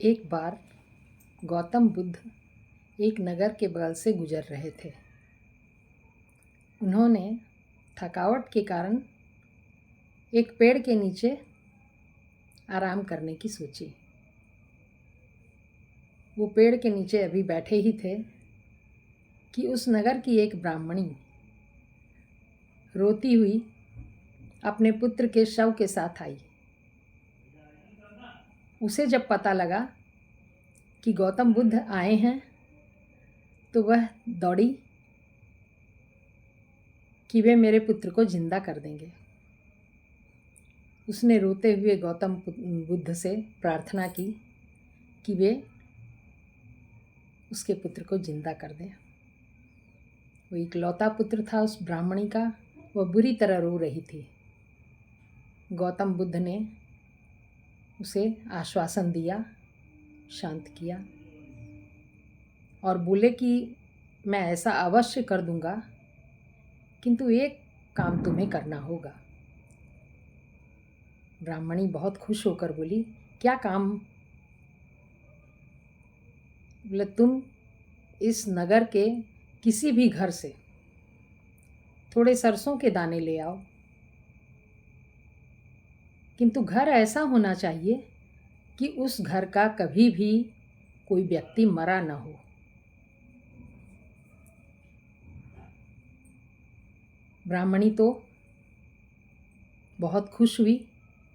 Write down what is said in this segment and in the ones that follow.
एक बार गौतम बुद्ध एक नगर के बगल से गुजर रहे थे। उन्होंने थकावट के कारण एक पेड़ के नीचे आराम करने की सोची। वो पेड़ के नीचे अभी बैठे ही थे कि उस नगर की एक ब्राह्मणी रोती हुई अपने पुत्र के शव के साथ आई। उसे जब पता लगा कि गौतम बुद्ध आए हैं तो वह दौड़ी कि वे मेरे पुत्र को जिंदा कर देंगे। उसने रोते हुए गौतम बुद्ध से प्रार्थना की कि वे उसके पुत्र को जिंदा कर दें। वो इकलौता पुत्र था उस ब्राह्मणी का। वह बुरी तरह रो रही थी। गौतम बुद्ध ने उसे आश्वासन दिया, शांत किया और बोले कि मैं ऐसा अवश्य कर दूंगा, किंतु एक काम तुम्हें करना होगा। ब्राह्मणी बहुत खुश होकर बोली, क्या काम? बोले, तुम इस नगर के किसी भी घर से थोड़े सरसों के दाने ले आओ, किंतु घर ऐसा होना चाहिए कि उस घर का कभी भी कोई व्यक्ति मरा न हो। ब्राह्मणी तो बहुत खुश हुई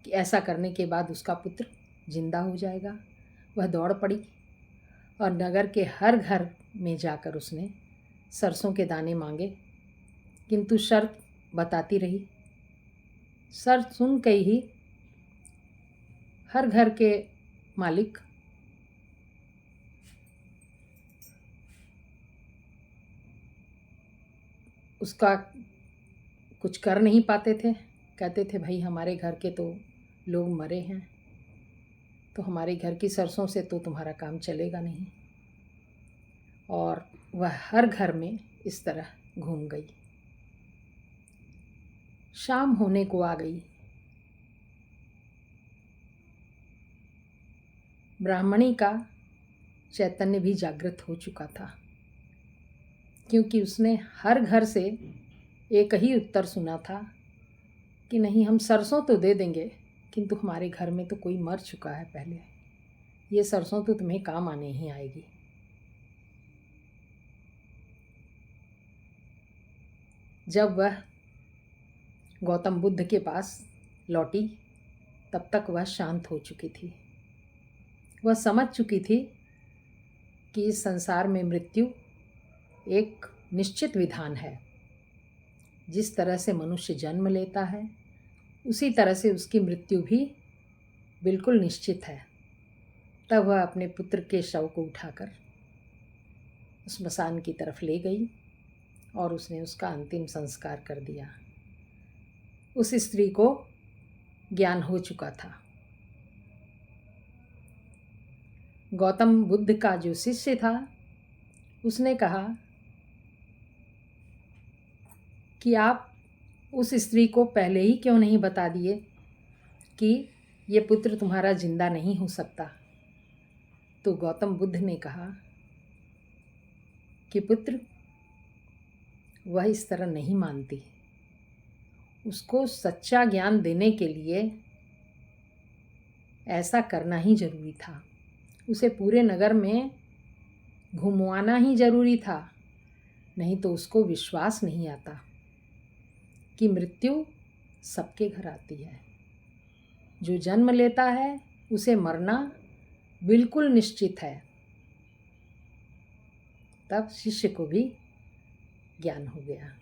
कि ऐसा करने के बाद उसका पुत्र जिंदा हो जाएगा। वह दौड़ पड़ी और नगर के हर घर में जाकर उसने सरसों के दाने मांगे, किंतु शर्त बताती रही। शर्त सुन के ही हर घर के मालिक उसका कुछ कर नहीं पाते थे। कहते थे, भाई हमारे घर के तो लोग मरे हैं, तो हमारे घर की सरसों से तो तुम्हारा काम चलेगा नहीं। और वह हर घर में इस तरह घूम गई। शाम होने को आ गई। ब्राह्मणी का चैतन्य भी जागृत हो चुका था, क्योंकि उसने हर घर से एक ही उत्तर सुना था कि नहीं, हम सरसों तो दे देंगे, किंतु हमारे घर में तो कोई मर चुका है पहले। ये सरसों तो तुम्हें काम आने ही आएगी। जब वह गौतम बुद्ध के पास लौटी तब तक वह शांत हो चुकी थी। वह समझ चुकी थी कि इस संसार में मृत्यु एक निश्चित विधान है। जिस तरह से मनुष्य जन्म लेता है उसी तरह से उसकी मृत्यु भी बिल्कुल निश्चित है। तब वह अपने पुत्र के शव को उठाकर स्मशान की तरफ ले गई और उसने उसका अंतिम संस्कार कर दिया। उस स्त्री को ज्ञान हो चुका था। गौतम बुद्ध का जो शिष्य था उसने कहा कि आप उस स्त्री को पहले ही क्यों नहीं बता दिए कि ये पुत्र तुम्हारा जिंदा नहीं हो सकता। तो गौतम बुद्ध ने कहा कि पुत्र, वह इस तरह नहीं मानती। उसको सच्चा ज्ञान देने के लिए ऐसा करना ही जरूरी था। उसे पूरे नगर में घुमवाना ही जरूरी था, नहीं तो उसको विश्वास नहीं आता कि मृत्यु सबके घर आती है। जो जन्म लेता है उसे मरना बिल्कुल निश्चित है। तब शिष्य को भी ज्ञान हो गया।